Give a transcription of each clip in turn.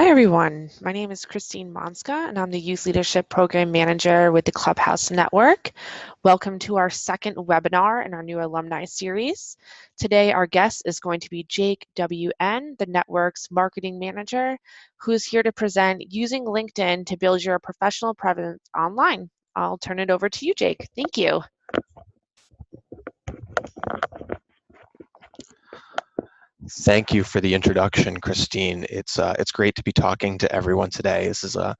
Hi, everyone. My name is Christine Monska, and I'm the Youth Leadership Program Manager with the Clubhouse Network. Welcome to our second webinar in our new alumni series. Today, our guest is going to be Jake W.N., the network's marketing manager, who is here to present using LinkedIn to build your professional presence online. I'll turn it over to you, Jake. Thank you. Thank you for the introduction, Christine. It's great to be talking to everyone today. This is a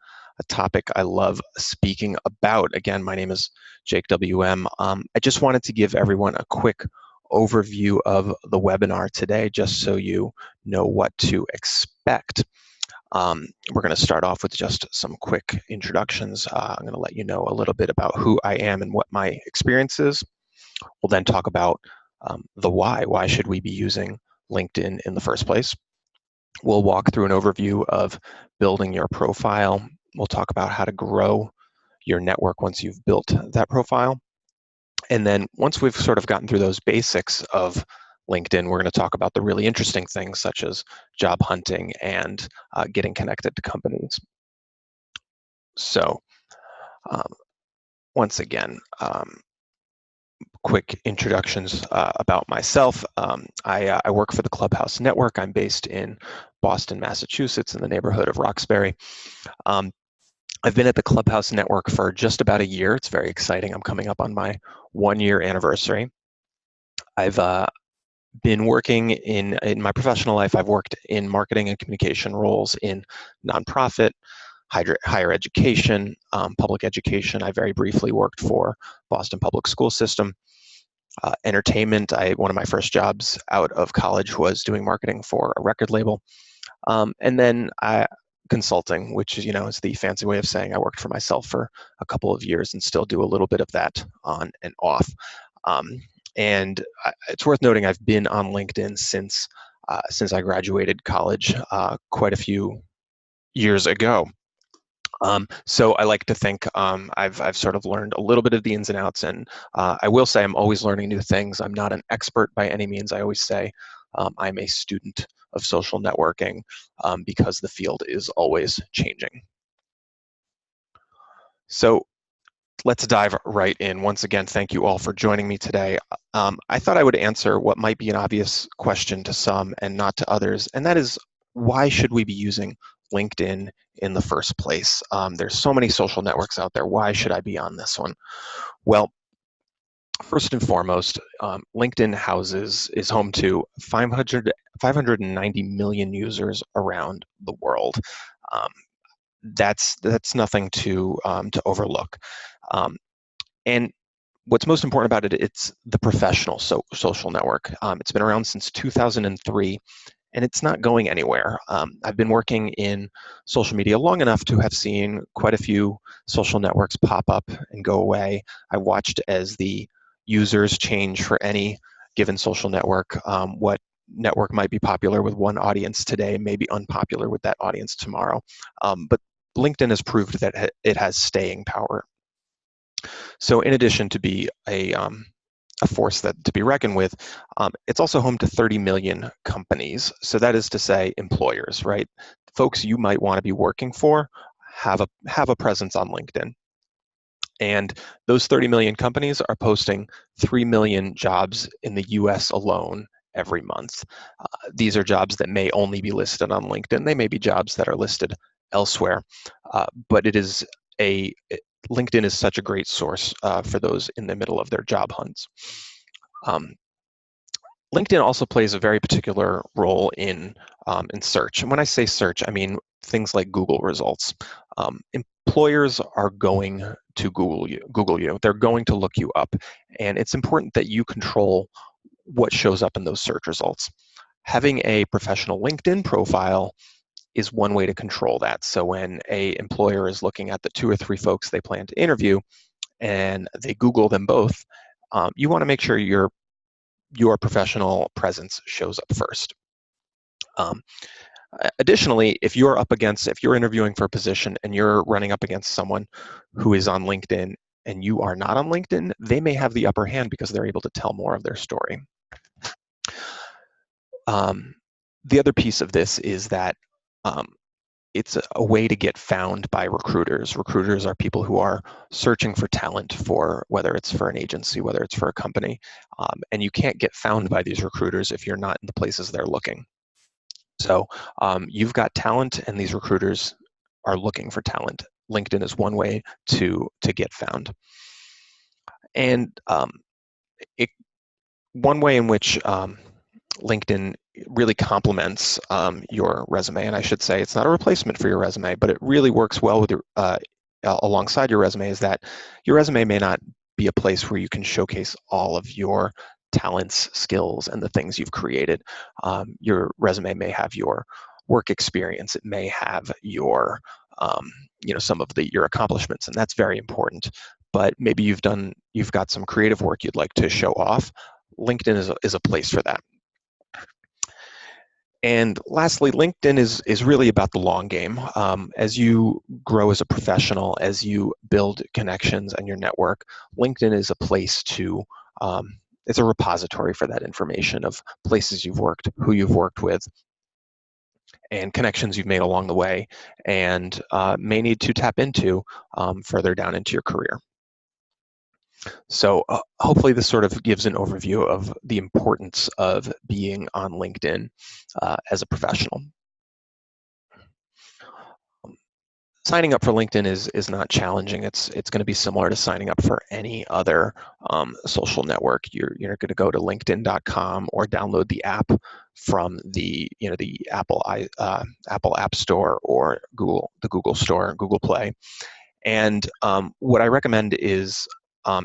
topic I love speaking about. Again, my name is Jake W.M. I just wanted to give everyone a quick overview of the webinar today, just so you know what to expect. We're going to start off with just some quick introductions. I'm going to let you know a little bit about who I am and what my experience is. We'll then talk about the why. Why should we be using LinkedIn in the first place? We'll walk through an overview of building your profile. We'll talk about how to grow your network once you've built that profile. And then once we've sort of gotten through those basics of LinkedIn, we're going to talk about the really interesting things such as job hunting and getting connected to companies. So once again, quick introductions about myself. I work for the Clubhouse Network. I'm based in Boston, Massachusetts, in the neighborhood of Roxbury. I've been at the Clubhouse Network for just about a year. It's very exciting. I'm coming up on my 1-year anniversary. I've been working in my professional life. I've worked in marketing and communication roles in nonprofit, higher education, public education. I very briefly worked for Boston Public School System. Entertainment, one of my first jobs out of college was doing marketing for a record label. And then consulting, which is the fancy way of saying I worked for myself for a couple of years and still do a little bit of that on and off. And it's worth noting I've been on LinkedIn since I graduated college quite a few years ago. So I like to think I've sort of learned a little bit of the ins and outs, and I will say I'm always learning new things. I'm not an expert by any means. I always say I'm a student of social networking because the field is always changing. So let's dive right in. Once again, thank you all for joining me today. I thought I would answer what might be an obvious question to some and not to others, and that is, why should we be using LinkedIn in the first place? There's so many social networks out there. Why should I be on this one? Well, first and foremost, LinkedIn is home to 590 million users around the world. That's nothing to overlook. And what's most important about it, it's the professional social network. It's been around since 2003. And it's not going anywhere. I've been working in social media long enough to have seen quite a few social networks pop up and go away. I watched as the users change for any given social network. What network might be popular with one audience today may be unpopular with that audience tomorrow. But LinkedIn has proved that it has staying power. So in addition to be a force that to be reckoned with, it's also home to 30 million companies. So that is to say employers, right? Folks you might want to be working for have a presence on LinkedIn. And those 30 million companies are posting 3 million jobs in the US alone every month. These are jobs that may only be listed on LinkedIn. They may be jobs that are listed elsewhere, but LinkedIn is such a great source for those in the middle of their job hunts. LinkedIn also plays a very particular role in search. And when I say search, I mean things like Google results. Employers are going to Google you. They're going to look you up. And it's important that you control what shows up in those search results. Having a professional LinkedIn profile is one way to control that. So when an employer is looking at the 2 or 3 folks they plan to interview and they Google them both, you want to make sure your professional presence shows up first. Additionally, if you're interviewing for a position and you're running up against someone who is on LinkedIn and you are not on LinkedIn, they may have the upper hand because they're able to tell more of their story. The other piece of this is that it's a way to get found by recruiters. Recruiters are people who are searching for talent, for whether it's for an agency, whether it's for a company, and you can't get found by these recruiters if you're not in the places they're looking. So you've got talent, and these recruiters are looking for talent. LinkedIn is one way to get found. And one way in which LinkedIn really complements your resume, and I should say it's not a replacement for your resume, but it really works well with your, alongside your resume, is that your resume may not be a place where you can showcase all of your talents, skills, and the things you've created. Your resume may have your work experience. It may have your, some of your accomplishments, and that's very important. But maybe you've got some creative work you'd like to show off. LinkedIn is a place for that. And lastly, LinkedIn is really about the long game. As you grow as a professional, as you build connections and your network, LinkedIn is a place to, it's a repository for that information of places you've worked, who you've worked with, and connections you've made along the way, and may need to tap into further down into your career. So hopefully this sort of gives an overview of the importance of being on LinkedIn as a professional. Signing up for LinkedIn is not challenging. It's going to be similar to signing up for any other social network. You're going to go to LinkedIn.com or download the app from the Apple App Store or the Google Store, Google Play. And what I recommend is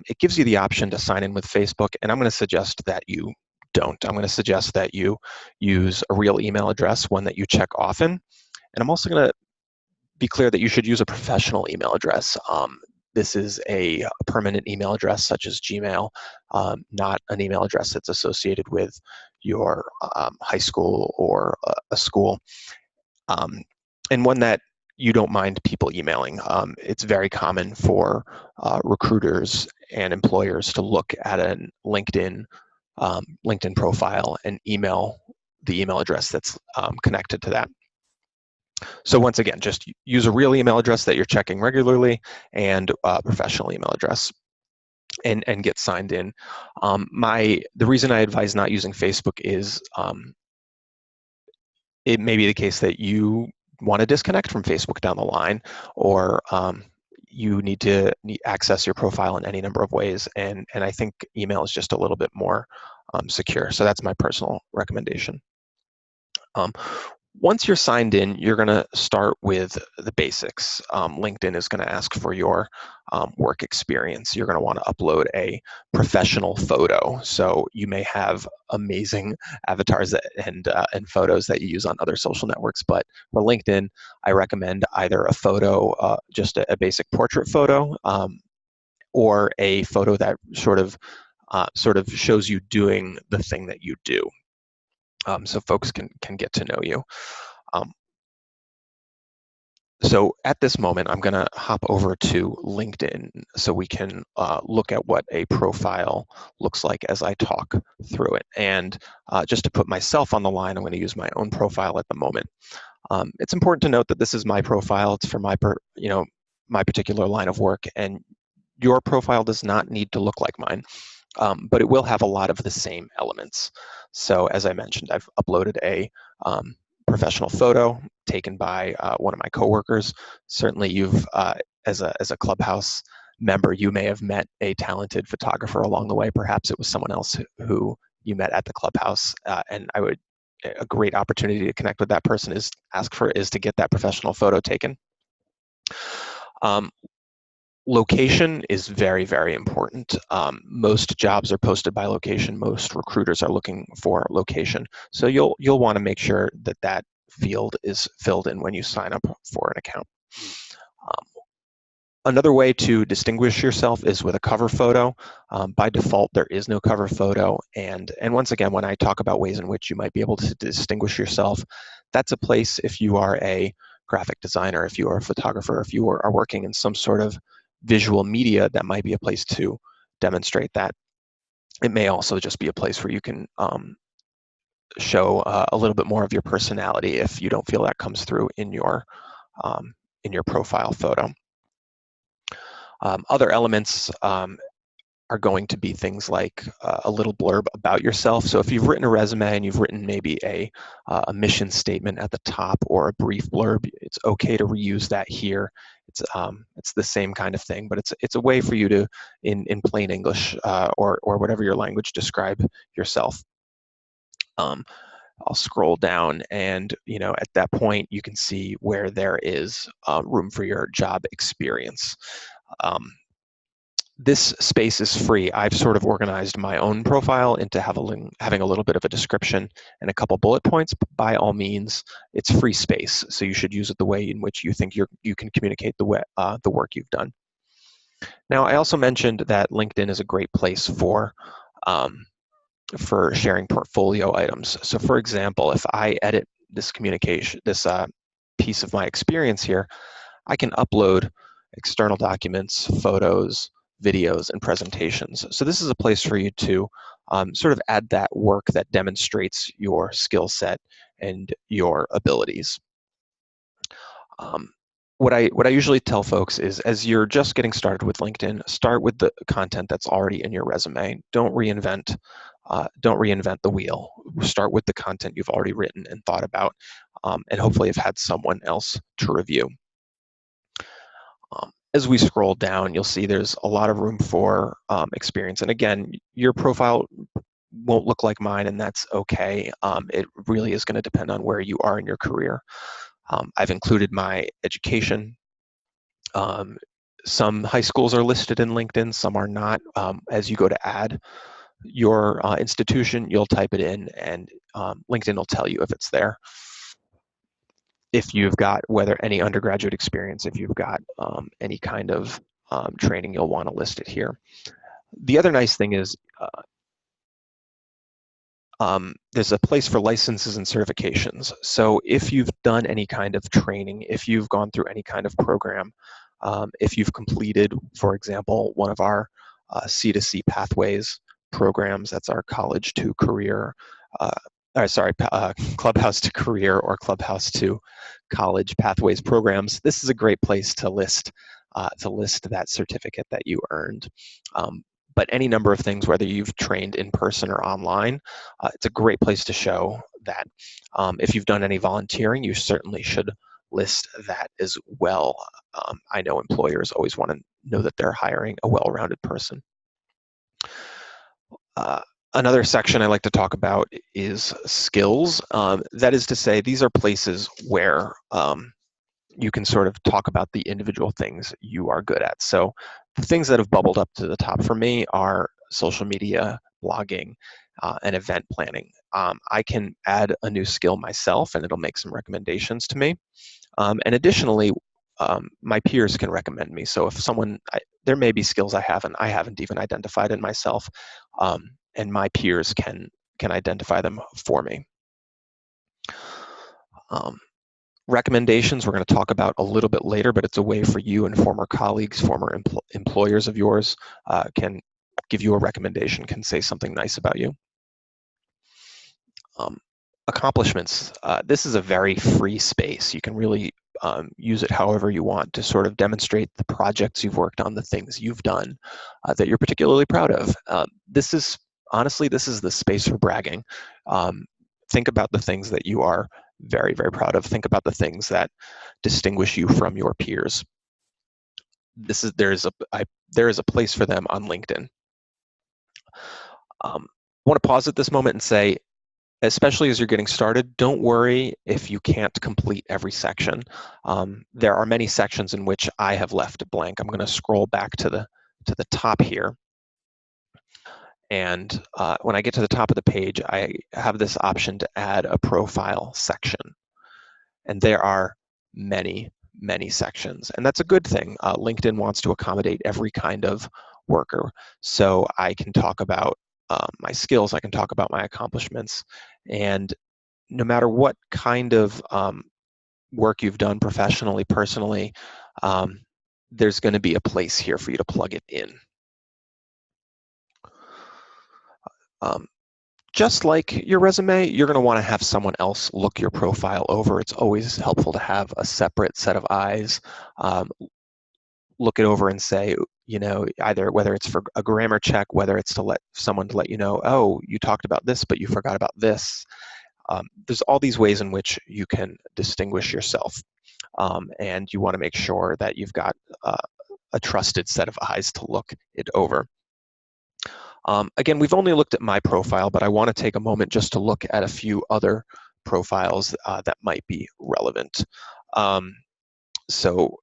it gives you the option to sign in with Facebook, and I'm going to suggest that you don't. I'm going to suggest that you use a real email address, one that you check often. And I'm also going to be clear that you should use a professional email address. This is a permanent email address such as Gmail, not an email address that's associated with your high school or a school, and one that you don't mind people emailing. It's very common for recruiters and employers to look at a LinkedIn profile and email the email address that's connected to that. So once again, just use a real email address that you're checking regularly and a professional email address, and get signed in. The reason I advise not using Facebook is it may be the case that you want to disconnect from Facebook down the line, or you need to access your profile in any number of ways, and I think email is just a little bit more secure. So that's my personal recommendation. Once you're signed in, you're going to start with the basics. LinkedIn is going to ask for your work experience. You're going to want to upload a professional photo. So you may have amazing avatars and photos that you use on other social networks, but for LinkedIn, I recommend either a photo, just a basic portrait photo, or a photo that sort of shows you doing the thing that you do. So folks can get to know you. So at this moment, I'm going to hop over to LinkedIn so we can look at what a profile looks like as I talk through it. And just to put myself on the line, I'm going to use my own profile at the moment. It's important to note that this is my profile. It's for my particular line of work, and your profile does not need to look like mine. But it will have a lot of the same elements. So as I mentioned, I've uploaded a professional photo taken by one of my coworkers. Certainly you've, as a Clubhouse member, you may have met a talented photographer along the way. Perhaps it was someone else who you met at the Clubhouse, and a great opportunity to connect with that person is to get that professional photo taken. Location is very, very important. Most jobs are posted by location. Most recruiters are looking for location. So you'll want to make sure that field is filled in when you sign up for an account. Another way to distinguish yourself is with a cover photo. By default, there is no cover photo. And once again, when I talk about ways in which you might be able to distinguish yourself, that's a place if you are a graphic designer, if you are a photographer, if you are working in some sort of visual media, that might be a place to demonstrate that. It may also just be a place where you can show a little bit more of your personality if you don't feel that comes through in your in your profile photo. Other elements are going to be things like a little blurb about yourself. So if you've written a resume and you've written maybe a mission statement at the top or a brief blurb, it's okay to reuse that here. It's the same kind of thing, but it's a way for you to, in plain English or whatever your language, describe yourself. I'll scroll down, and at that point you can see where there is room for your job experience. This space is free. I've sort of organized my own profile into having a little bit of a description and a couple bullet points. But by all means, it's free space, so you should use it the way in which you think you can communicate the work you've done. Now, I also mentioned that LinkedIn is a great place for sharing portfolio items. So, for example, if I edit this piece of my experience here, I can upload external documents, photos, videos, and presentations. So this is a place for you to sort of add that work that demonstrates your skill set and your abilities. What I usually tell folks is, as you're just getting started with LinkedIn, start with the content that's already in your resume. Don't reinvent the wheel. Start with the content you've already written and thought about, and hopefully have had someone else to review. As we scroll down, you'll see there's a lot of room for experience. And again, your profile won't look like mine, and that's okay. It really is going to depend on where you are in your career. I've included my education. Some high schools are listed in LinkedIn, some are not. As you go to add your institution, you'll type it in, and LinkedIn will tell you if it's there. If you've got any undergraduate experience, if you've got any kind of training, you'll want to list it here. The other nice thing is there's a place for licenses and certifications. So if you've done any kind of training, if you've gone through any kind of program, if you've completed, for example, one of our C2C pathways programs, that's our college to career, Clubhouse to career or Clubhouse to college pathways programs, this is a great place to list that certificate that you earned. But any number of things, whether you've trained in person or online, it's a great place to show that. If you've done any volunteering, you certainly should list that as well. I know employers always want to know that they're hiring a well-rounded person. Another section I like to talk about is skills. That is to say, these are places where you can sort of talk about the individual things you are good at. So the things that have bubbled up to the top for me are social media, blogging, and event planning. I can add a new skill myself, and it'll make some recommendations to me. And additionally, my peers can recommend me. So if there may be skills I haven't even identified in myself, and my peers can identify them for me. Recommendations we're going to talk about a little bit later, but it's a way for you and former colleagues, former employers of yours can give you a recommendation, can say something nice about you. Accomplishments. This is a very free space. You can really use it however you want to sort of demonstrate the projects you've worked on, the things you've done that you're particularly proud of. Honestly, this is the space for bragging. Think about the things that you are very, very proud of. Think about the things that distinguish you from your peers. There is a place for them on LinkedIn. I want to pause at this moment and say, especially as you're getting started, don't worry if you can't complete every section. There are many sections in which I have left blank. I'm going to scroll back to the top here. And when I get to the top of the page, I have this option to add a profile section. And there are many, many sections. And that's a good thing. LinkedIn wants to accommodate every kind of worker. So I can talk about my skills, I can talk about my accomplishments. And no matter what kind of work you've done professionally, personally, there's going to be a place here for you to plug it in. Just like your resume, you're going to want to have someone else look your profile over. It's always helpful to have a separate set of eyes look it over and say, you know, either whether it's for a grammar check, whether it's to let someone to let you know, oh, you talked about this, but you forgot about this. There's all these ways in which you can distinguish yourself. And you want to make sure that you've got a trusted set of eyes to look it over. Again, we've only looked at my profile, but I want to take a moment just to look at a few other profiles that might be relevant. So,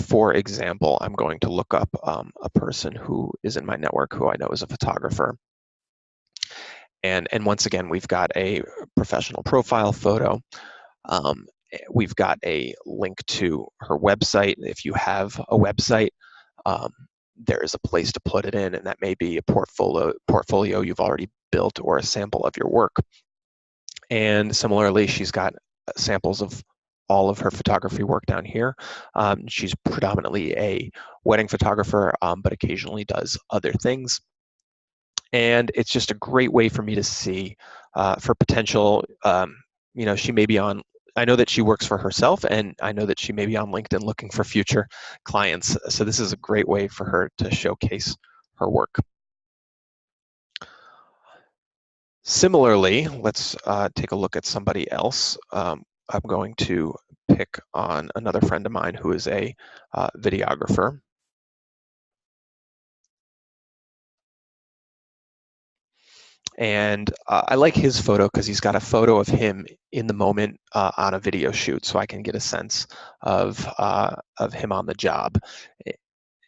for example, I'm going to look up a person who is in my network who I know is a photographer. And once again, we've got a professional profile photo. We've got a link to her website. If you have a website, there is a place to put it in, and that may be a portfolio you've already built or a sample of your work. And similarly, she's got samples of all of her photography work down here. She's predominantly a wedding photographer, but occasionally does other things. And it's just a great way for me to see for potential, you know, she may be on, I know that she works for herself, and I know that she may be on LinkedIn looking for future clients. So this is a great way for her to showcase her work. Similarly, let's take a look at somebody else. I'm going to pick on another friend of mine who is a videographer. And I like his photo because he's got a photo of him in the moment on a video shoot, so I can get a sense of him on the job.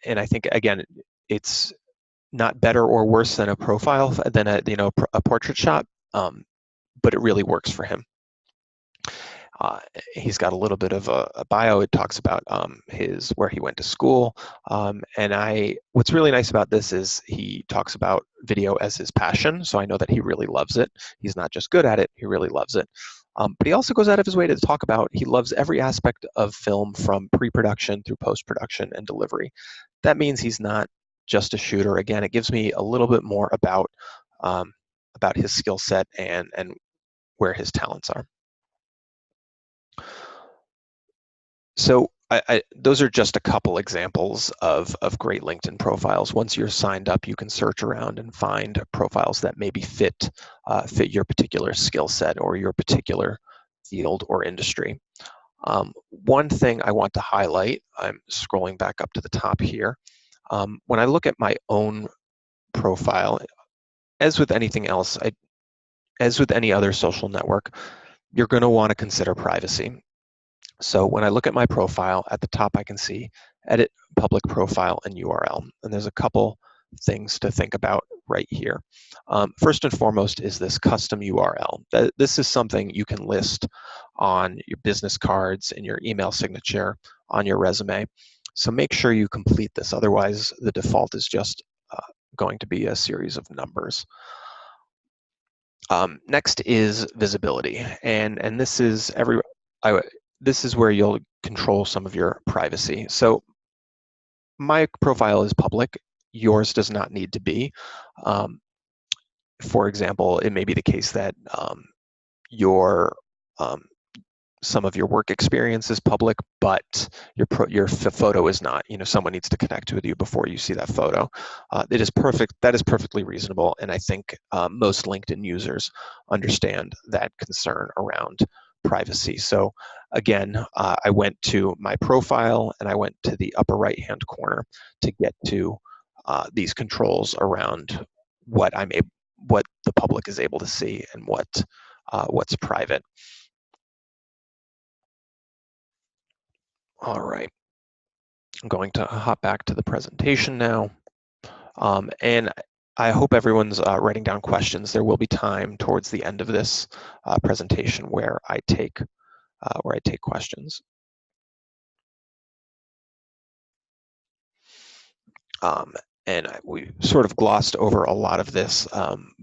And I think, again, it's not better or worse than a profile, than a portrait shot, but it really works for him. He's got a little bit of a bio. It talks about where he went to school, and what's really nice about this is he talks about video as his passion. So I know that he really loves it. He's not just good at it; he really loves it. But he also goes out of his way to talk about he loves every aspect of film, from pre-production through post-production and delivery. That means he's not just a shooter. Again, it gives me a little bit more about his skill set and where his talents are. So those are just a couple examples of great LinkedIn profiles. Once you're signed up, you can search around and find profiles that maybe fit your particular skill set or your particular field or industry. One thing I want to highlight, I'm scrolling back up to the top here. When I look at my own profile, as with anything else, as with any other social network, you're going to want to consider privacy. So when I look at my profile, at the top I can see edit public profile and URL. And there's a couple things to think about right here. First and foremost is this custom URL. This is something you can list on your business cards, in your email signature, on your resume. So make sure you complete this. Otherwise, the default is just going to be a series of numbers. Next is visibility. And this is this is where you'll control some of your privacy. So my profile is public. Yours does not need to be. For example, it may be the case that some of your work experience is public, but your photo is not. You know, someone needs to connect with you before you see that photo. It is perfect. That is perfectly reasonable, and I think most LinkedIn users understand that concern around privacy. So again, I went to my profile and I went to the upper right-hand corner to get to these controls around what the public is able to see and what's private. All right, I'm going to hop back to the presentation now. And I hope everyone's writing down questions. There will be time towards the end of this presentation where I take questions. And we sort of glossed over a lot of this,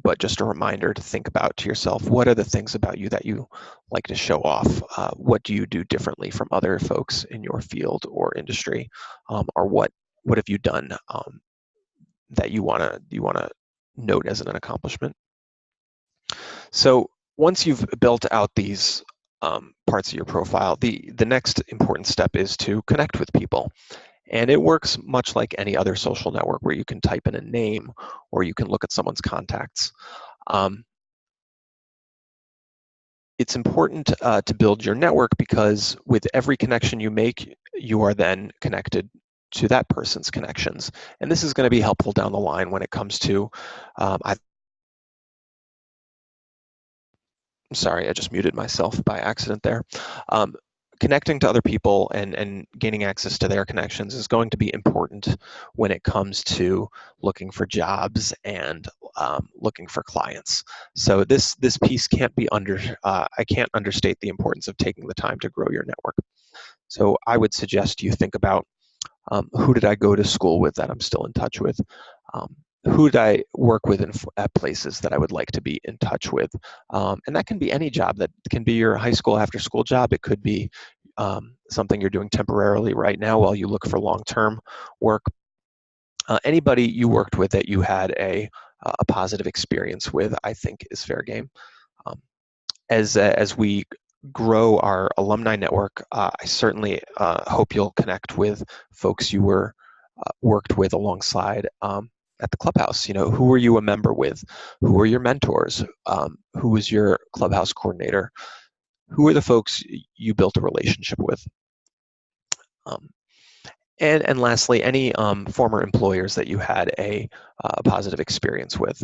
but just a reminder to think about to yourself, what are the things about you that you like to show off? What do you do differently from other folks in your field or industry? Or what have you done that you wanna note as an accomplishment? So once you've built out these parts of your profile, the next important step is to connect with people. And it works much like any other social network where you can type in a name or you can look at someone's contacts. It's important to build your network because with every connection you make, you are then connected to that person's connections. And this is going to be helpful down the line when it comes to, I'm sorry, I just muted myself by accident there. Connecting to other people and gaining access to their connections is going to be important when it comes to looking for jobs and looking for clients. So this piece can't be I can't understate the importance of taking the time to grow your network. So I would suggest you think about who did I go to school with that I'm still in touch with? Who did I work with at places that I would like to be in touch with? And that can be any job. That can be your high school after school job. It could be something you're doing temporarily right now while you look for long-term work. Anybody you worked with that you had a positive experience with, I think is fair game. As we grow our alumni network, I certainly hope you'll connect with folks you were worked with alongside at the clubhouse. You know, who were you a member with? Who were your mentors? Who was your clubhouse coordinator? Who are the folks you built a relationship with? And lastly, any former employers that you had a positive experience with.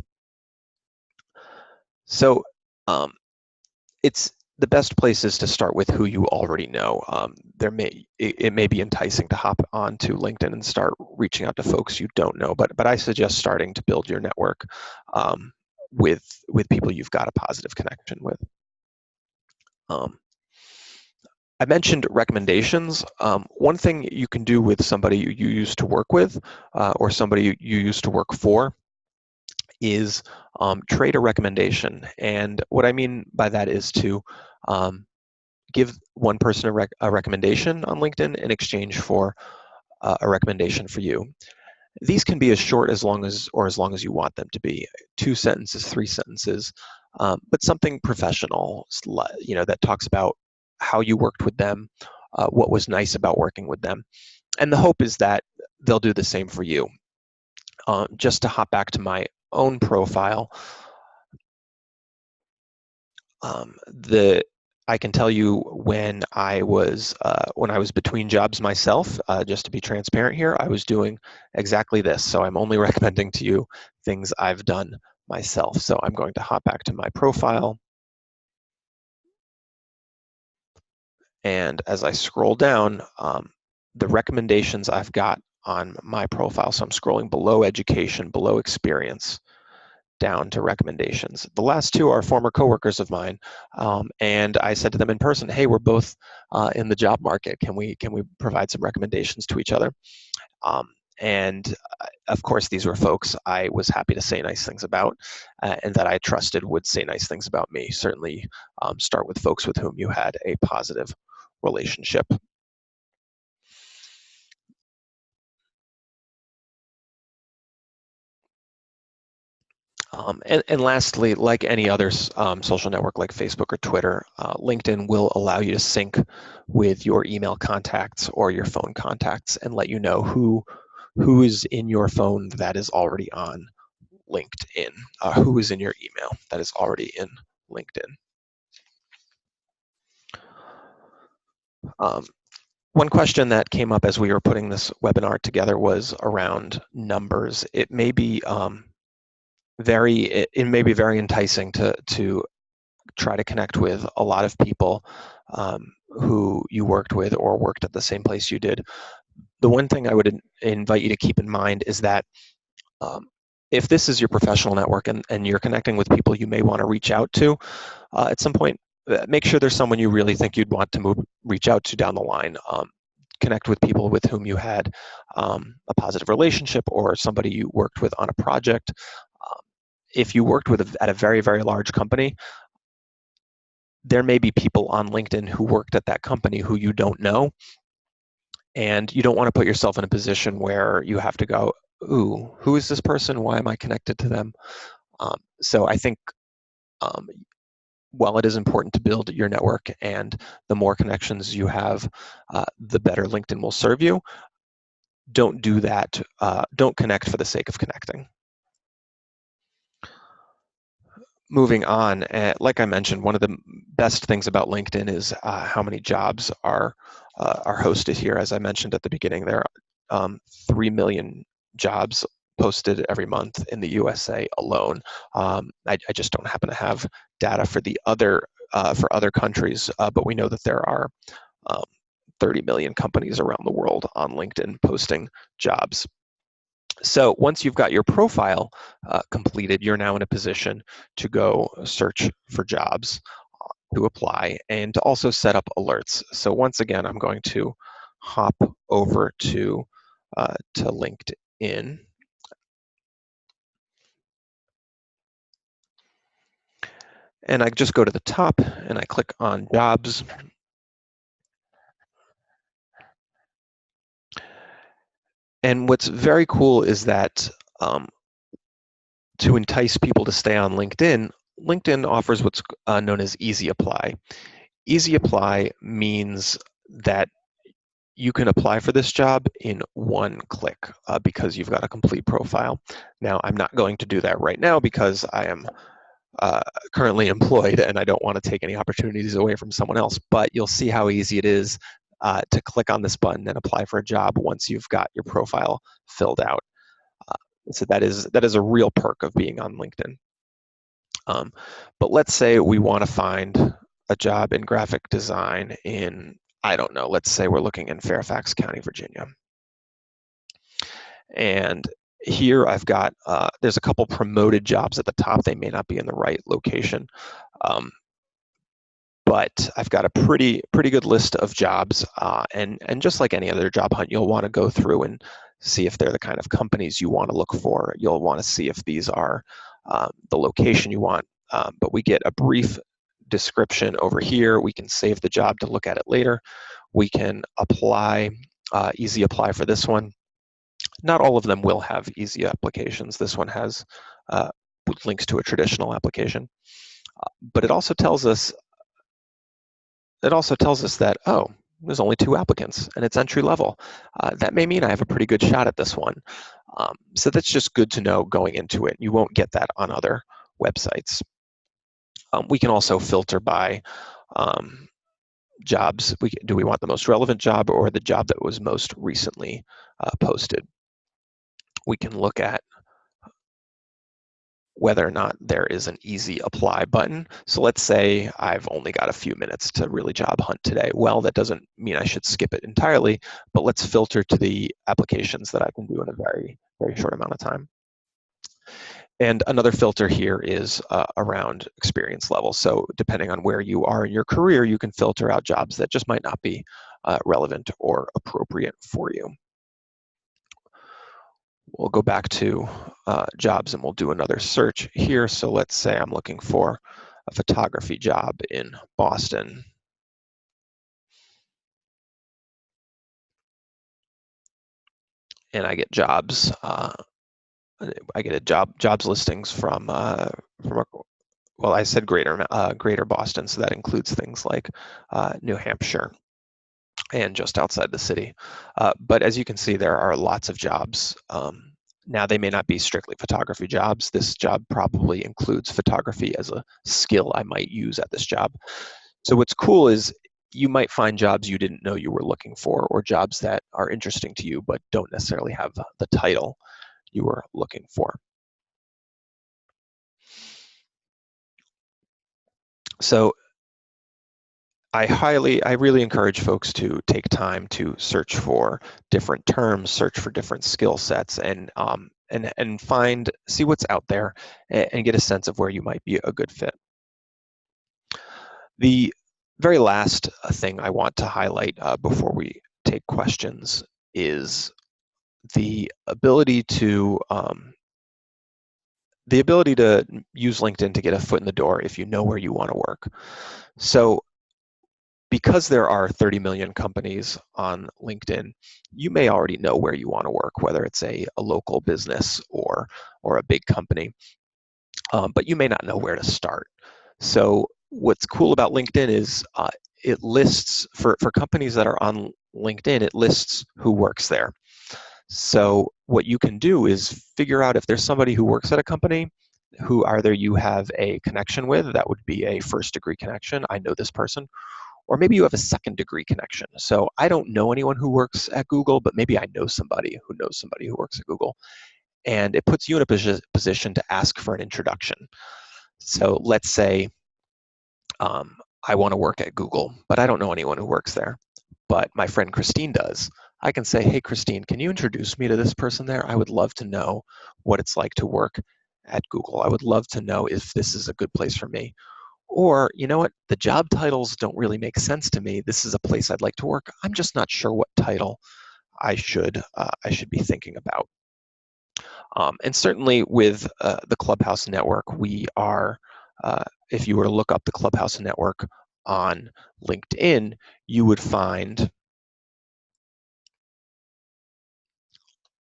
So it's the best place is to start with who you already know. It may be enticing to hop onto LinkedIn and start reaching out to folks you don't know, but I suggest starting to build your network with people you've got a positive connection with. I mentioned recommendations. One thing you can do with somebody you used to work with or somebody you used to work for is trade a recommendation. And what I mean by that is to give one person a recommendation on LinkedIn in exchange for a recommendation for you. These can be as short as long as you want them to be, 2 sentences, 3 sentences, but something professional, you know, that talks about how you worked with them, what was nice about working with them. And the hope is that they'll do the same for you. Just to hop back to my own profile, I can tell you when I was between jobs myself, just to be transparent here, I was doing exactly this. So I'm only recommending to you things I've done myself. So I'm going to hop back to my profile. And as I scroll down, the recommendations I've got on my profile, so I'm scrolling below education, below experience, down to recommendations. The last 2 are former coworkers of mine, and I said to them in person, "Hey, we're both in the job market. Can we provide some recommendations to each other?" And of course, these were folks I was happy to say nice things about, and that I trusted would say nice things about me. Certainly, start with folks with whom you had a positive relationship. And lastly, like any other social network like Facebook or Twitter, LinkedIn will allow you to sync with your email contacts or your phone contacts and let you know who is in your phone that is already on LinkedIn, who is in your email that is already in LinkedIn. One question that came up as we were putting this webinar together was around numbers. It may be very enticing to try to connect with a lot of people who you worked with or worked at the same place you did. The one thing I would invite you to keep in mind is that if this is your professional network and you're connecting with people you may want to reach out to at some point, make sure there's someone you really think you'd want to reach out to down the line. Connect with people with whom you had a positive relationship or somebody you worked with on a project. If you worked with at a very, very large company, there may be people on LinkedIn who worked at that company who you don't know, and you don't want to put yourself in a position where you have to go, ooh, who is this person? Why am I connected to them? So I think while it is important to build your network, and the more connections you have, the better LinkedIn will serve you, don't do that. Don't connect for the sake of connecting. Moving on, like I mentioned, one of the best things about LinkedIn is how many jobs are hosted here. As I mentioned at the beginning, there are 3 million jobs posted every month in the USA alone. I just don't happen to have data for the other countries, but we know that there are 30 million companies around the world on LinkedIn posting jobs. So once you've got your profile completed, you're now in a position to go search for jobs, to apply, and to also set up alerts. So once again, I'm going to hop over to LinkedIn. And I just go to the top and I click on jobs. And what's very cool is that to entice people to stay on LinkedIn, LinkedIn offers what's known as Easy Apply. Easy Apply means that you can apply for this job in one click because you've got a complete profile. Now, I'm not going to do that right now because I am currently employed and I don't want to take any opportunities away from someone else, but you'll see how easy it is to click on this button and apply for a job once you've got your profile filled out. So that is a real perk of being on LinkedIn. But let's say we want to find a job in graphic design in, I don't know, let's say we're looking in Fairfax County, Virginia. And here I've got, there's a couple promoted jobs at the top. They may not be in the right location. But I've got a pretty good list of jobs, and just like any other job hunt, you'll want to go through and see if they're the kind of companies you want to look for. You'll want to see if these are the location you want. But we get a brief description over here. We can save the job to look at it later. We can apply, easy apply for this one. Not all of them will have easy applications. This one has links to a traditional application. But it also tells us that, oh, there's only 2 applicants and it's entry level. That may mean I have a pretty good shot at this one. So that's just good to know going into it. You won't get that on other websites. We can also filter by jobs. Do we want the most relevant job or the job that was most recently posted? We can look at whether or not there is an easy apply button. So let's say I've only got a few minutes to really job hunt today. Well, that doesn't mean I should skip it entirely, but let's filter to the applications that I can do in a very short amount of time. And another filter here is around experience level. So depending on where you are in your career, you can filter out jobs that just might not be relevant or appropriate for you. We'll go back to jobs and we'll do another search here. So let's say I'm looking for a photography job in Boston. And I get jobs. I get jobs listings from well, I said greater Boston, so that includes things like New Hampshire and just outside the city. But as you can see, there are lots of jobs. Now, they may not be strictly photography jobs. This job probably includes photography as a skill I might use at this job. So what's cool is you might find jobs you didn't know you were looking for, or jobs that are interesting to you but don't necessarily have the title you were looking for. So I really encourage folks to take time to search for different terms, search for different skill sets, and see what's out there and get a sense of where you might be a good fit. The very last thing I want to highlight before we take questions is the ability to use LinkedIn to get a foot in the door if you know where you want to work. So because there are 30 million companies on LinkedIn, you may already know where you want to work, whether it's a local business or a big company, but you may not know where to start. So what's cool about LinkedIn is it lists, for companies that are on LinkedIn, it lists who works there. So what you can do is figure out if there's somebody who works at a company who either you have a connection with, that would be a first-degree connection, I know this person, or maybe you have a second-degree connection. So I don't know anyone who works at Google, but maybe I know somebody who knows somebody who works at Google. And it puts you in a position to ask for an introduction. So let's say I want to work at Google, but I don't know anyone who works there, but my friend Christine does. I can say, hey, Christine, can you introduce me to this person there? I would love to know what it's like to work at Google. I would love to know if this is a good place for me. Or, you know what, the job titles don't really make sense to me. This is a place I'd like to work. I'm just not sure what title I should be thinking about. And certainly with the Clubhouse Network, we are, if you were to look up the Clubhouse Network on LinkedIn, you would find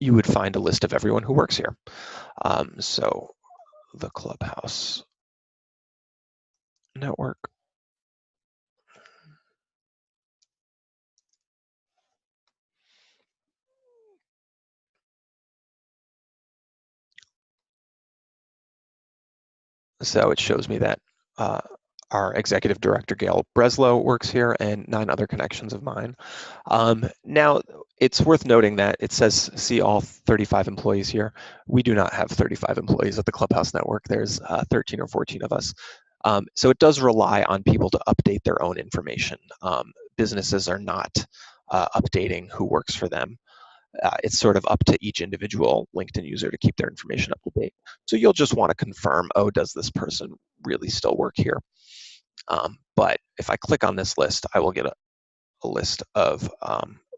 a list of everyone who works here. So the Clubhouse Network. So it shows me that our executive director, Gail Breslow, works here, and 9 other connections of mine. Now, it's worth noting that it says, see all 35 employees here. We do not have 35 employees at the Clubhouse Network. There's 13 or 14 of us. So it does rely on people to update their own information. Businesses are not updating who works for them. It's sort of up to each individual LinkedIn user to keep their information up to date. So you'll just want to confirm, oh, does this person really still work here? But if I click on this list, I will get a list of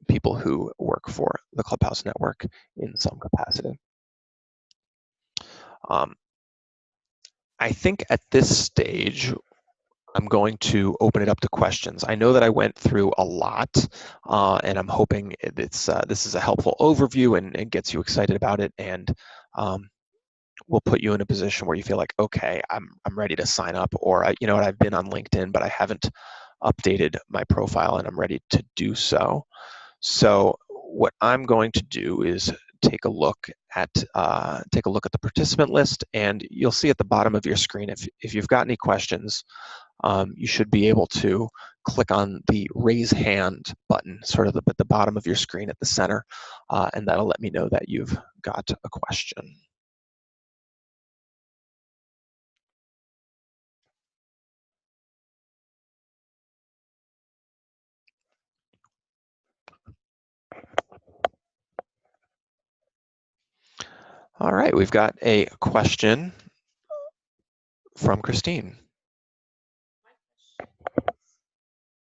people who work for the Clubhouse Network in some capacity. I think at this stage, I'm going to open it up to questions. I know that I went through a lot, and I'm hoping this is a helpful overview and gets you excited about it, and will put you in a position where you feel like, okay, I'm ready to sign up, or you know what, I've been on LinkedIn, but I haven't updated my profile, and I'm ready to do so. So what I'm going to do is take a look at the participant list, and you'll see at the bottom of your screen, if you've got any questions, you should be able to click on the raise hand button, sort of at the bottom of your screen at the center, and that'll let me know that you've got a question. All right, we've got a question from Christine. My question is,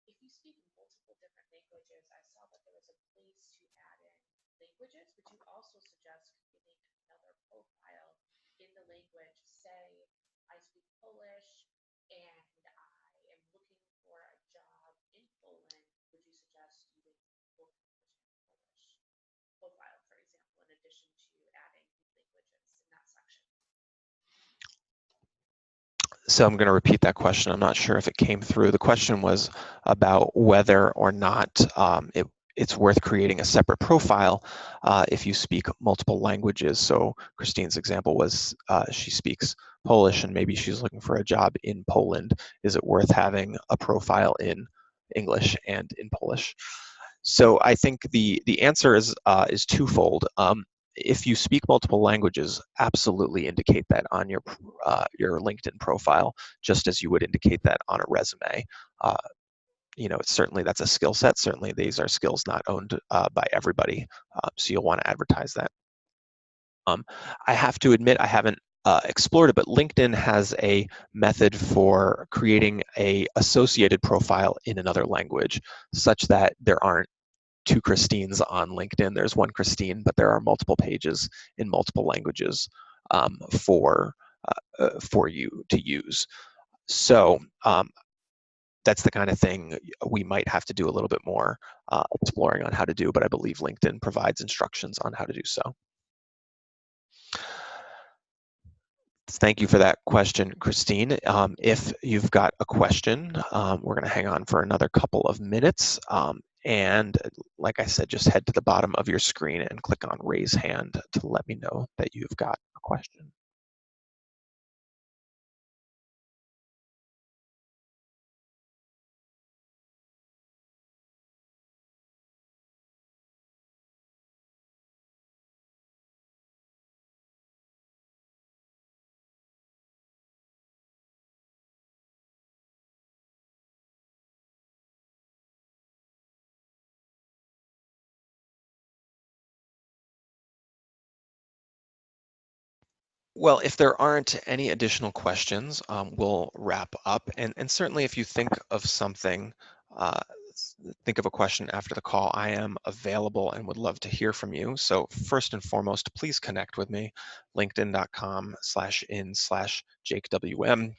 if you speak multiple different languages, I saw that there was a place to add in languages. Would you also suggest creating another profile in the language? Say, I speak Polish and I am looking for a job in Poland. Would you suggest using both English and Polish profile, for example, in addition to adding languages in that section? So I'm going to repeat that question. I'm not sure if it came through. The question was about whether or not it's worth creating a separate profile if you speak multiple languages. So Christine's example was she speaks Polish and maybe she's looking for a job in Poland. Is it worth having a profile in English and in Polish? So I think the answer is twofold. If you speak multiple languages, absolutely indicate that on your LinkedIn profile, just as you would indicate that on a resume. You know, certainly that's a skill set. Certainly these are skills not owned by everybody, so you'll want to advertise that. I have to admit I haven't explored it, but LinkedIn has a method for creating a associated profile in another language, such that there aren't 2 Christines on LinkedIn. There's one Christine, but there are multiple pages in multiple languages for you to use. So that's the kind of thing we might have to do a little bit more exploring on how to do, but I believe LinkedIn provides instructions on how to do so. Thank you for that question, Christine. If you've got a question, we're going to hang on for another couple of minutes. And like I said, just head to the bottom of your screen and click on raise hand to let me know that you've got a question. Well, if there aren't any additional questions, we'll wrap up. And certainly if you think of something, uh, think of a question after the call, I am available and would love to hear from you. So first and foremost, please connect with me, linkedin.com/in/JakeWM.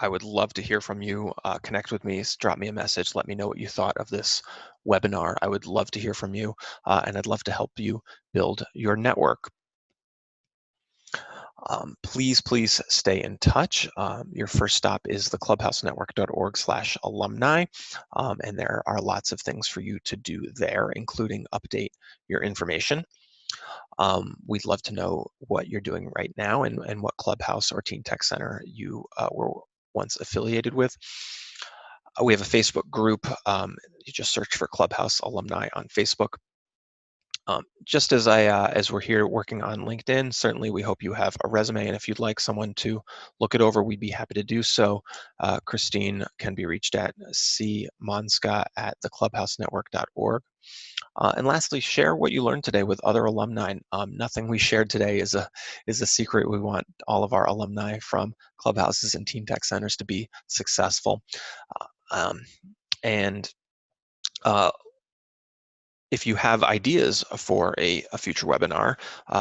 I would love to hear from you. Connect with me, drop me a message, let me know what you thought of this webinar. I would love to hear from you, and I'd love to help you build your network. Please stay in touch. Your first stop is the clubhousenetwork.org/alumni, and there are lots of things for you to do there, including update your information. We'd love to know what you're doing right now and what Clubhouse or Teen Tech Center you were once affiliated with. We have a Facebook group. You just search for Clubhouse Alumni on Facebook. Just as we're here working on LinkedIn, certainly we hope you have a resume, and if you'd like someone to look it over, we'd be happy to do so. Christine can be reached at cmonska@theclubhousenetwork.org. And lastly, share what you learned today with other alumni. Nothing we shared today is a secret. We want all of our alumni from clubhouses and teen tech centers to be successful. Um, and if you have ideas for a future webinar,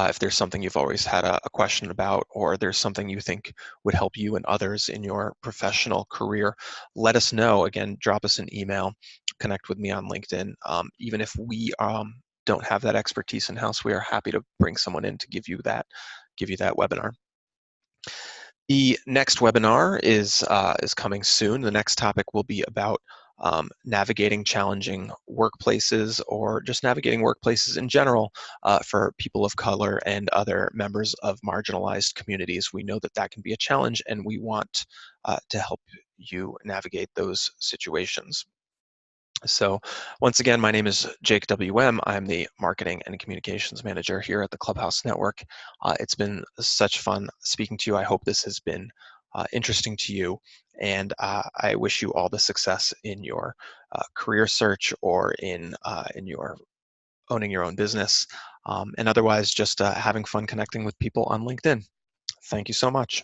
if there's something you've always had a question about, or there's something you think would help you and others in your professional career, let us know. Again, drop us an email, connect with me on LinkedIn. Even if we don't have that expertise in-house, we are happy to bring someone in to give you that webinar. The next webinar is coming soon. The next topic will be about navigating challenging workplaces, or just navigating workplaces in general for people of color and other members of marginalized communities. We know that that can be a challenge, and we want to help you navigate those situations. So once again, my name is Jake WM. I'm the Marketing and Communications Manager here at the Clubhouse Network. It's been such fun speaking to you. I hope this has been interesting to you, and I wish you all the success in your career search, or in your owning your own business, and otherwise just having fun connecting with people on LinkedIn. Thank you so much.